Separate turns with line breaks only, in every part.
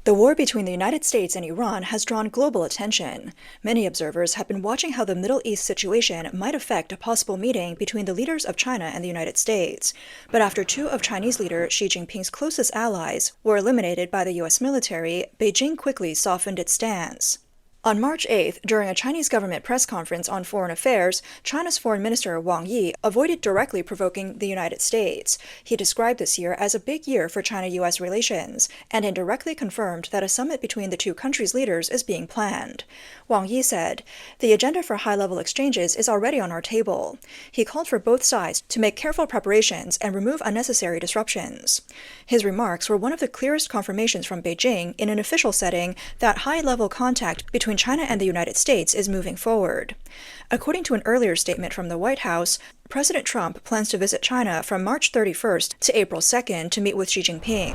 The war between the United States and Iran has drawn global attention. Many observers have been watching how the Middle East situation might affect a possible meeting between the leaders of China and the United States. But after two of Chinese leader Xi Jinping's closest allies were eliminated by the U.S. military, Beijing quickly softened its stance. On March 8th, during a Chinese government press conference on foreign affairs, China's Foreign Minister Wang Yi avoided directly provoking the United States. He described this year as a big year for China-U.S. relations, and indirectly confirmed that a summit between the two countries' leaders is being planned. Wang Yi said, "The agenda for high-level exchanges is already on our table." He called for both sides to make careful preparations and remove unnecessary disruptions. His remarks were one of the clearest confirmations from Beijing in an official setting that high-level contact between China and the United States is moving forward. According to an earlier statement from the White House, President Trump plans to visit China from March 31st to April 2nd to meet with Xi Jinping.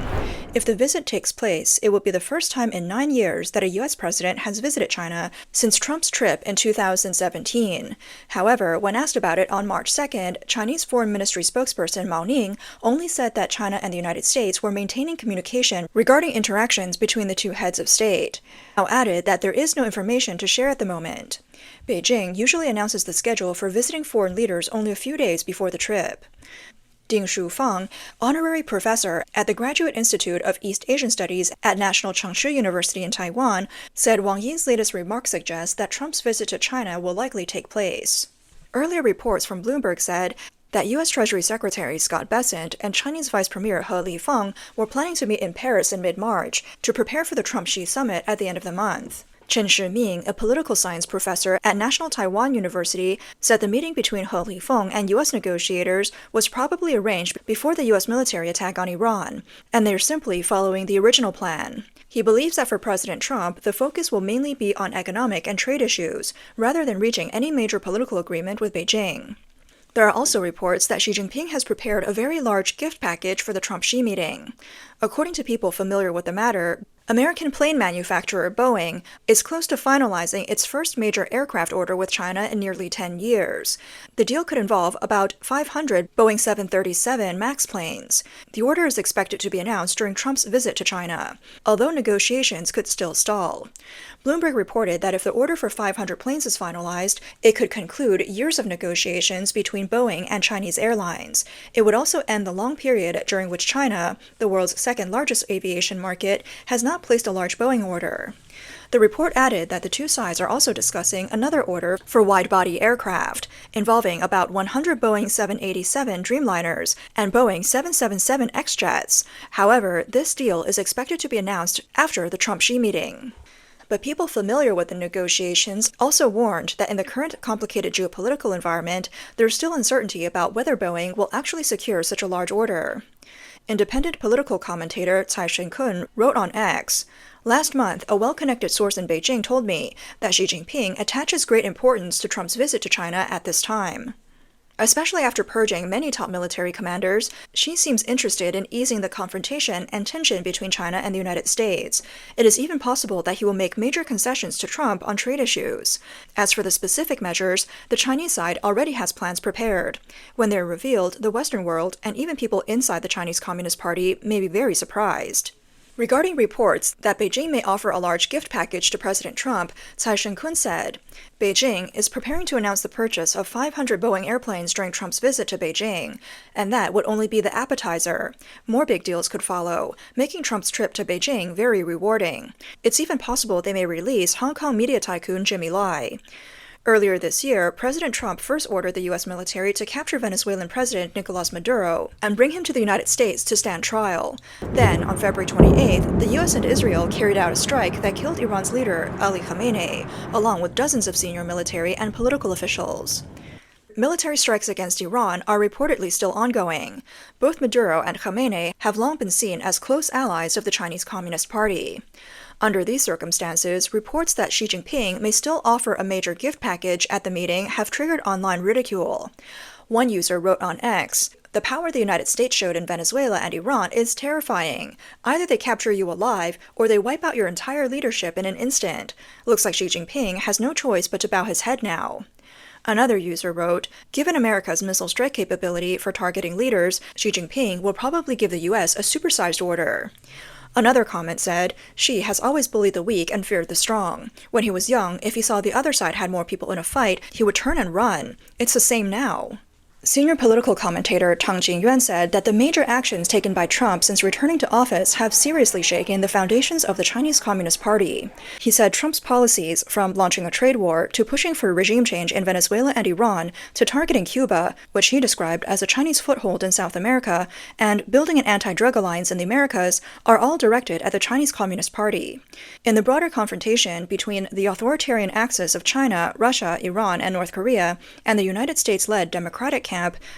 If the visit takes place, it will be the first time in 9 years that a U.S. president has visited China since Trump's trip in 2017. However, when asked about it on March 2nd, Chinese Foreign Ministry spokesperson Mao Ning only said that China and the United States were maintaining communication regarding interactions between the two heads of state. Mao added that there is no information to share at the moment. Beijing usually announces the schedule for visiting foreign leaders only a few days before the trip. Ding Shufang, honorary professor at the Graduate Institute of East Asian Studies at National Chengchi University in Taiwan, said Wang Yi's latest remarks suggest that Trump's visit to China will likely take place. Earlier reports from Bloomberg said that U.S. Treasury Secretary Scott Bessent and Chinese Vice Premier He Lifeng were planning to meet in Paris in mid-March to prepare for the Trump-Xi summit at the end of the month. Chen Shiming, a political science professor at National Taiwan University, said the meeting between He Lifeng and U.S. negotiators was probably arranged before the U.S. military attack on Iran, and they're simply following the original plan. He believes that for President Trump, the focus will mainly be on economic and trade issues, rather than reaching any major political agreement with Beijing. There are also reports that Xi Jinping has prepared a very large gift package for the Trump-Xi meeting. According to people familiar with the matter, American plane manufacturer Boeing is close to finalizing its first major aircraft order with China in nearly 10 years. The deal could involve about 500 Boeing 737 MAX planes. The order is expected to be announced during Trump's visit to China, although negotiations could still stall. Bloomberg reported that if the order for 500 planes is finalized, it could conclude years of negotiations between Boeing and Chinese airlines. It would also end the long period during which China, the world's second-largest aviation market, has not placed a large Boeing order. The report added that the two sides are also discussing another order for wide-body aircraft, involving about 100 Boeing 787 Dreamliners and Boeing 777X jets. However, this deal is expected to be announced after the Trump-Xi meeting. But people familiar with the negotiations also warned that in the current complicated geopolitical environment, there's still uncertainty about whether Boeing will actually secure such a large order. Independent political commentator Cai Shen-kun wrote on X, "Last month, a well-connected source in Beijing told me that Xi Jinping attaches great importance to Trump's visit to China at this time. Especially after purging many top military commanders, Xi seems interested in easing the confrontation and tension between China and the United States. It is even possible that he will make major concessions to Trump on trade issues. As for the specific measures, the Chinese side already has plans prepared. When they're revealed, the Western world and even people inside the Chinese Communist Party may be very surprised." Regarding reports that Beijing may offer a large gift package to President Trump, Cai Shen-kun said, "Beijing is preparing to announce the purchase of 500 Boeing airplanes during Trump's visit to Beijing, and that would only be the appetizer. More big deals could follow, making Trump's trip to Beijing very rewarding. It's even possible they may release Hong Kong media tycoon Jimmy Lai." Earlier this year, President Trump first ordered the U.S. military to capture Venezuelan President Nicolas Maduro and bring him to the United States to stand trial. Then, on February 28th, the U.S. and Israel carried out a strike that killed Iran's leader, Ali Khamenei, along with dozens of senior military and political officials. Military strikes against Iran are reportedly still ongoing. Both Maduro and Khamenei have long been seen as close allies of the Chinese Communist Party. Under these circumstances, reports that Xi Jinping may still offer a major gift package at the meeting have triggered online ridicule. One user wrote on X, "The power the United States showed in Venezuela and Iran is terrifying. Either they capture you alive, or they wipe out your entire leadership in an instant. Looks like Xi Jinping has no choice but to bow his head now." Another user wrote, "Given America's missile strike capability for targeting leaders, Xi Jinping will probably give the U.S. a supersized order." Another comment said, Xi has always bullied the weak and feared the strong. When he was young, if he saw the other side had more people in a fight, he would turn and run. It's the same now. Senior political commentator Tang Jingyuan said that the major actions taken by Trump since returning to office have seriously shaken the foundations of the Chinese Communist Party. He said Trump's policies, from launching a trade war to pushing for regime change in Venezuela and Iran to targeting Cuba, which he described as a Chinese foothold in South America, and building an anti-drug alliance in the Americas, are all directed at the Chinese Communist Party. In the broader confrontation between the authoritarian axis of China, Russia, Iran, and North Korea, and the United States-led Democratic camp,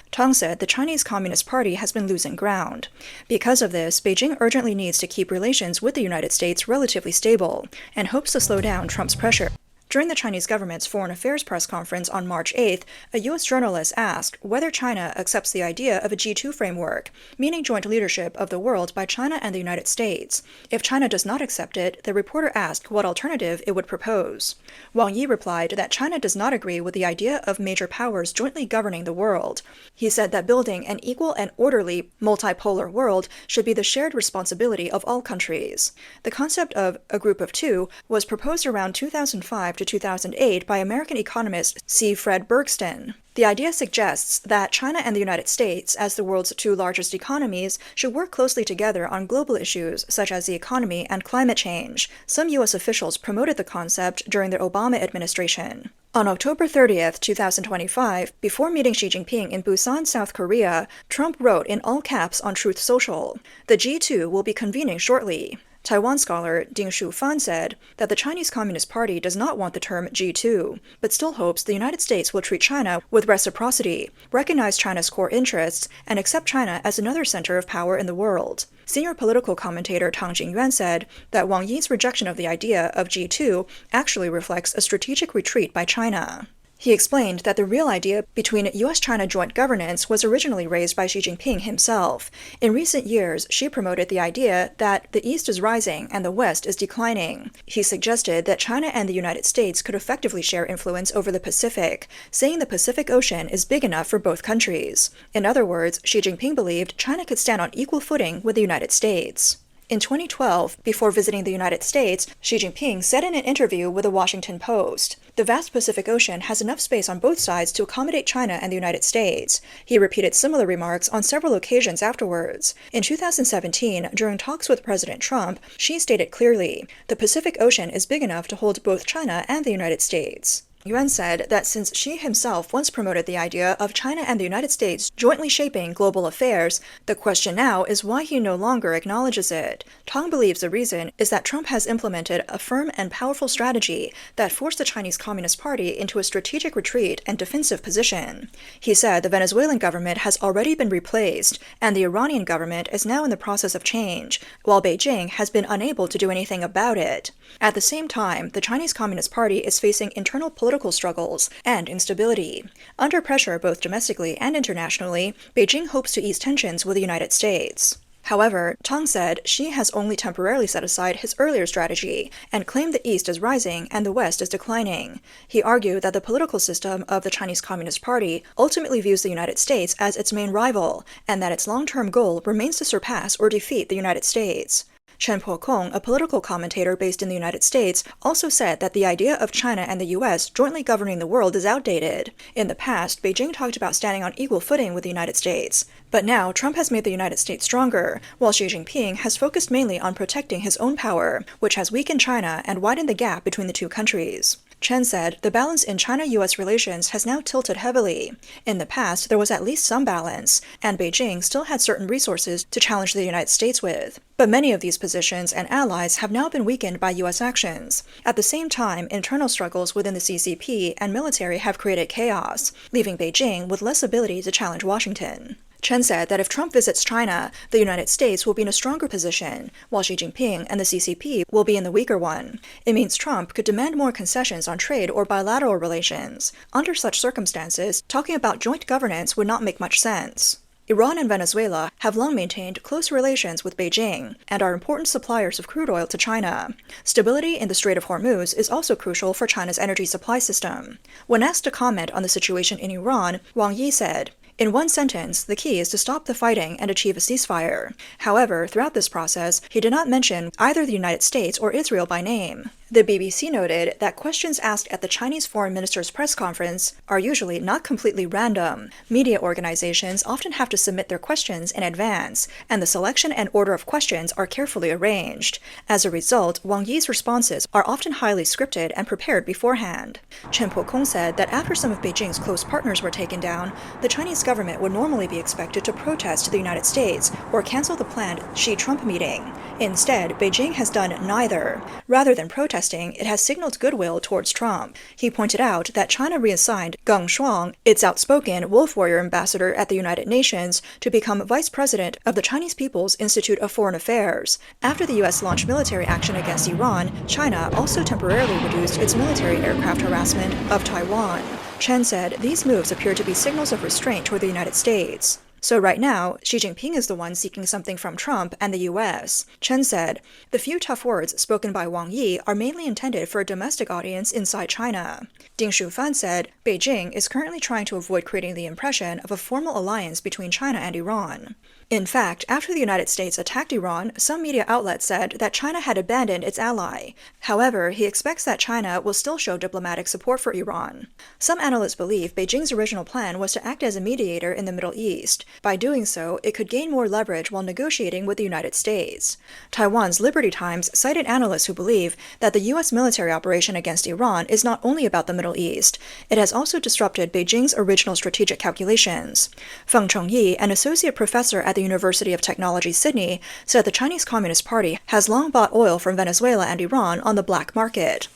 Tang said the Chinese Communist Party has been losing ground. Because of this, Beijing urgently needs to keep relations with the United States relatively stable and hopes to slow down Trump's pressure. During the Chinese government's Foreign Affairs press conference on March 8th, a U.S. journalist asked whether China accepts the idea of a G2 framework, meaning joint leadership of the world by China and the United States. If China does not accept it, the reporter asked what alternative it would propose. Wang Yi replied that China does not agree with the idea of major powers jointly governing the world. He said that building an equal and orderly multipolar world should be the shared responsibility of all countries. The concept of a group of two was proposed around 2005 to 2008 by American economist C. Fred Bergston. The idea suggests that China and the United States, as the world's two largest economies, should work closely together on global issues such as the economy and climate change. Some U.S. officials promoted the concept during the Obama administration. On October 30th, 2025, before meeting Xi Jinping in Busan, South Korea, Trump wrote in all caps on Truth Social, "The G2 will be convening shortly." Taiwan scholar Ding Shufan said that the Chinese Communist Party does not want the term G2, but still hopes the United States will treat China with reciprocity, recognize China's core interests, and accept China as another center of power in the world. Senior political commentator Tang Jingyuan said that Wang Yi's rejection of the idea of G2 actually reflects a strategic retreat by China. He explained that the real idea between U.S.-China joint governance was originally raised by Xi Jinping himself. In recent years, Xi promoted the idea that the East is rising and the West is declining. He suggested that China and the United States could effectively share influence over the Pacific, saying the Pacific Ocean is big enough for both countries. In other words, Xi Jinping believed China could stand on equal footing with the United States. In 2012, before visiting the United States, Xi Jinping said in an interview with the Washington Post, "The vast Pacific Ocean has enough space on both sides to accommodate China and the United States." He repeated similar remarks on several occasions afterwards. In 2017, during talks with President Trump, Xi stated clearly, "The Pacific Ocean is big enough to hold both China and the United States." Yuan said that since Xi himself once promoted the idea of China and the United States jointly shaping global affairs, the question now is why he no longer acknowledges it. Tang believes the reason is that Trump has implemented a firm and powerful strategy that forced the Chinese Communist Party into a strategic retreat and defensive position. He said the Venezuelan government has already been replaced, and the Iranian government is now in the process of change, while Beijing has been unable to do anything about it. At the same time, the Chinese Communist Party is facing internal political struggles and instability. Under pressure both domestically and internationally, Beijing hopes to ease tensions with the United States. However, Tang said Xi has only temporarily set aside his earlier strategy and claimed the East is rising and the West is declining. He argued that the political system of the Chinese Communist Party ultimately views the United States as its main rival, and that its long-term goal remains to surpass or defeat the United States. Chen Po-kong, a political commentator based in the United States, also said that the idea of China and the U.S. jointly governing the world is outdated. In the past, Beijing talked about standing on equal footing with the United States. But now, Trump has made the United States stronger, while Xi Jinping has focused mainly on protecting his own power, which has weakened China and widened the gap between the two countries. Chen said the balance in China-U.S. relations has now tilted heavily. In the past, there was at least some balance, and Beijing still had certain resources to challenge the United States with. But many of these positions and allies have now been weakened by U.S. actions. At the same time, internal struggles within the CCP and military have created chaos, leaving Beijing with less ability to challenge Washington. Chen said that if Trump visits China, the United States will be in a stronger position, while Xi Jinping and the CCP will be in the weaker one. It means Trump could demand more concessions on trade or bilateral relations. Under such circumstances, talking about joint governance would not make much sense. Iran and Venezuela have long maintained close relations with Beijing and are important suppliers of crude oil to China. Stability in the Strait of Hormuz is also crucial for China's energy supply system. When asked to comment on the situation in Iran, Wang Yi said, In one sentence, the key is to stop the fighting and achieve a ceasefire. However, throughout this process, he did not mention either the United States or Israel by name. The BBC noted that questions asked at the Chinese foreign minister's press conference are usually not completely random. Media organizations often have to submit their questions in advance, and the selection and order of questions are carefully arranged. As a result, Wang Yi's responses are often highly scripted and prepared beforehand. Chen Pokong said that after some of Beijing's close partners were taken down, the Chinese government would normally be expected to protest to the United States or cancel the planned Xi-Trump meeting. Instead, Beijing has done neither. Rather than protesting, it has signaled goodwill towards Trump. He pointed out that China reassigned Geng Shuang, its outspoken wolf warrior ambassador at the United Nations, to become vice president of the Chinese People's Institute of Foreign Affairs. After the U.S. launched military action against Iran, China also temporarily reduced its military aircraft harassment of Taiwan. Chen said these moves appear to be signals of restraint toward the United States. So right now, Xi Jinping is the one seeking something from Trump and the U.S. Chen said, the few tough words spoken by Wang Yi are mainly intended for a domestic audience inside China. Ding Shufan said, Beijing is currently trying to avoid creating the impression of a formal alliance between China and Iran. In fact, after the United States attacked Iran, some media outlets said that China had abandoned its ally. However, he expects that China will still show diplomatic support for Iran. Some analysts believe Beijing's original plan was to act as a mediator in the Middle East. By doing so, it could gain more leverage while negotiating with the United States. Taiwan's Liberty Times cited analysts who believe that the U.S. military operation against Iran is not only about the Middle East, it has also disrupted Beijing's original strategic calculations. Feng Chongyi, an associate professor at the University of Technology, Sydney, said the Chinese Communist Party has long bought oil from Venezuela and Iran on the black market.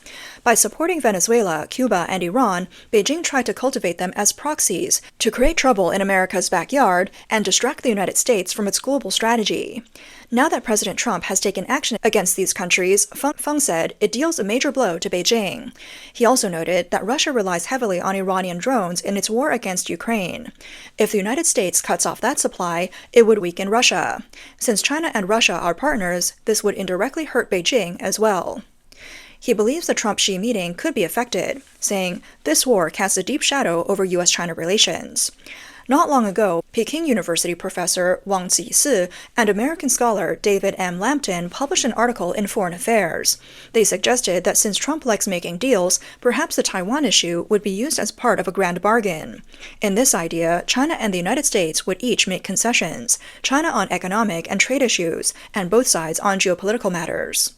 By supporting Venezuela, Cuba, and Iran, Beijing tried to cultivate them as proxies to create trouble in America's backyard and distract the United States from its global strategy. Now that President Trump has taken action against these countries, Feng said it deals a major blow to Beijing. He also noted that Russia relies heavily on Iranian drones in its war against Ukraine. If the United States cuts off that supply, it would weaken Russia. Since China and Russia are partners, this would indirectly hurt Beijing as well. He believes the Trump-Xi meeting could be affected, saying, this war casts a deep shadow over U.S.-China relations. Not long ago, Peking University professor Wang Zisi and American scholar David M. Lampton published an article in Foreign Affairs. They suggested that since Trump likes making deals, perhaps the Taiwan issue would be used as part of a grand bargain. In this idea, China and the United States would each make concessions, China on economic and trade issues, and both sides on geopolitical matters.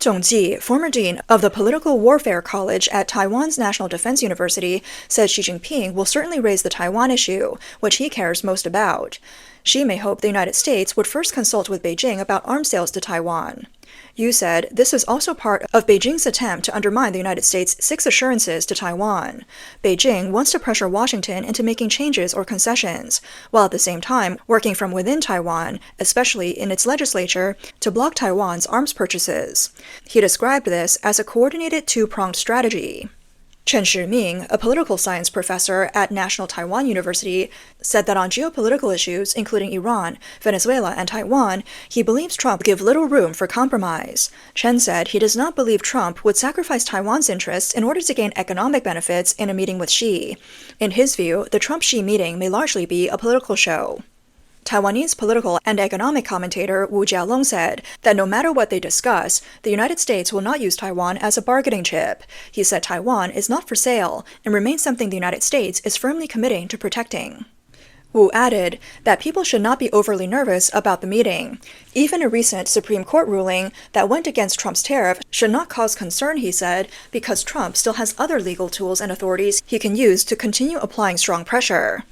Zhong Ji, former dean of the Political Warfare College at Taiwan's National Defense University, said Xi Jinping will certainly raise the Taiwan issue, which he cares most about. Xi may hope the United States would first consult with Beijing about arms sales to Taiwan. Yu said this is also part of Beijing's attempt to undermine the United States' 6 assurances to Taiwan. Beijing wants to pressure Washington into making changes or concessions, while at the same time working from within Taiwan, especially in its legislature, to block Taiwan's arms purchases. He described this as a coordinated two-pronged strategy. Chen Shiming, a political science professor at National Taiwan University, said that on geopolitical issues, including Iran, Venezuela, and Taiwan, he believes Trump give little room for compromise. Chen said he does not believe Trump would sacrifice Taiwan's interests in order to gain economic benefits in a meeting with Xi. In his view, the Trump-Xi meeting may largely be a political show. Taiwanese political and economic commentator Wu Jialong said that no matter what they discuss, the United States will not use Taiwan as a bargaining chip. He said Taiwan is not for sale and remains something the United States is firmly committing to protecting. Wu added that people should not be overly nervous about the meeting. Even a recent Supreme Court ruling that went against Trump's tariff should not cause concern, he said, because Trump still has other legal tools and authorities he can use to continue applying strong pressure.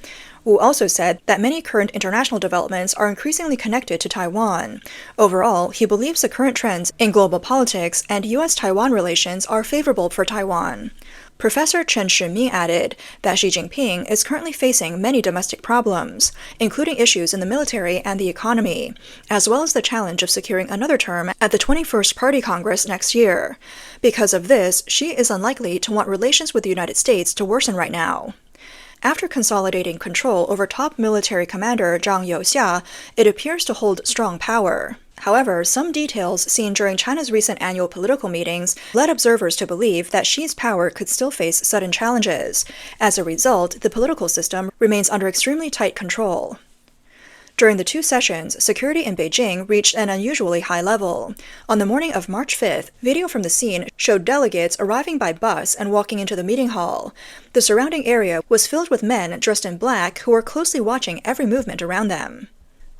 Wu also said that many current international developments are increasingly connected to Taiwan. Overall, he believes the current trends in global politics and U.S.-Taiwan relations are favorable for Taiwan. Professor Chen Shiming added that Xi Jinping is currently facing many domestic problems, including issues in the military and the economy, as well as the challenge of securing another term at the 21st Party Congress next year. Because of this, Xi is unlikely to want relations with the United States to worsen right now. After consolidating control over top military commander Zhang Youxia, it appears to hold strong power. However, some details seen during China's recent annual political meetings led observers to believe that Xi's power could still face sudden challenges. As a result, the political system remains under extremely tight control. During the two sessions, security in Beijing reached an unusually high level. On the morning of March 5th, video from the scene showed delegates arriving by bus and walking into the meeting hall. The surrounding area was filled with men dressed in black who were closely watching every movement around them.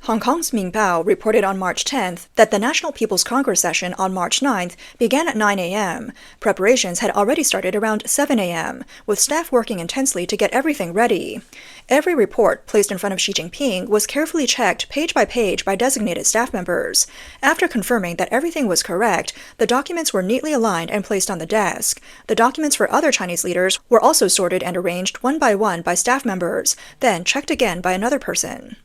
Hong Kong's Ming Bao reported on March 10th that the National People's Congress session on March 9th began at 9 a.m. Preparations had already started around 7 a.m., with staff working intensely to get everything ready. Every report placed in front of Xi Jinping was carefully checked page by page by designated staff members. After confirming that everything was correct, the documents were neatly aligned and placed on the desk. The documents for other Chinese leaders were also sorted and arranged one by staff members, then checked again by another person.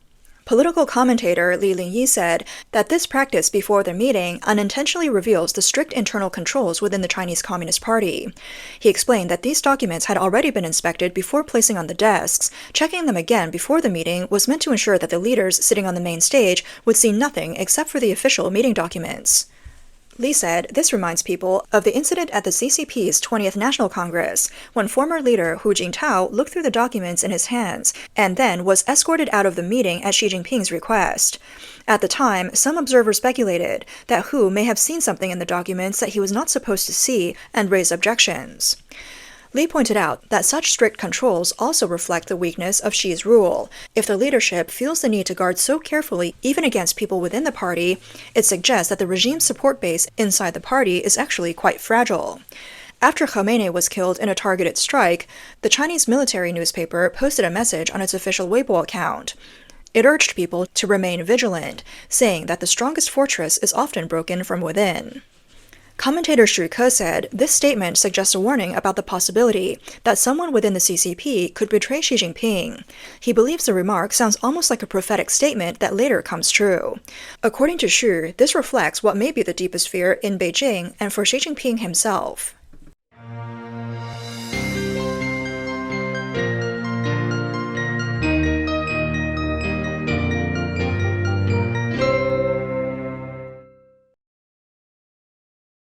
Political commentator Li Lingyi said that this practice before the meeting unintentionally reveals the strict internal controls within the Chinese Communist Party. He explained that these documents had already been inspected before placing on the desks. Checking them again before the meeting was meant to ensure that the leaders sitting on the main stage would see nothing except for the official meeting documents. Li said this reminds people of the incident at the CCP's 20th National Congress, when former leader Hu Jintao looked through the documents in his hands and then was escorted out of the meeting at Xi Jinping's request. At the time, some observers speculated that Hu may have seen something in the documents that he was not supposed to see and raised objections. Li pointed out that such strict controls also reflect the weakness of Xi's rule. If the leadership feels the need to guard so carefully even against people within the party, it suggests that the regime's support base inside the party is actually quite fragile. After Khamenei was killed in a targeted strike, the Chinese military newspaper posted a message on its official Weibo account. It urged people to remain vigilant, saying that the strongest fortress is often broken from within. Commentator Xu Ke said this statement suggests a warning about the possibility that someone within the CCP could betray Xi Jinping. He believes the remark sounds almost like a prophetic statement that later comes true. According to Xu, this reflects what may be the deepest fear in Beijing and for Xi Jinping himself.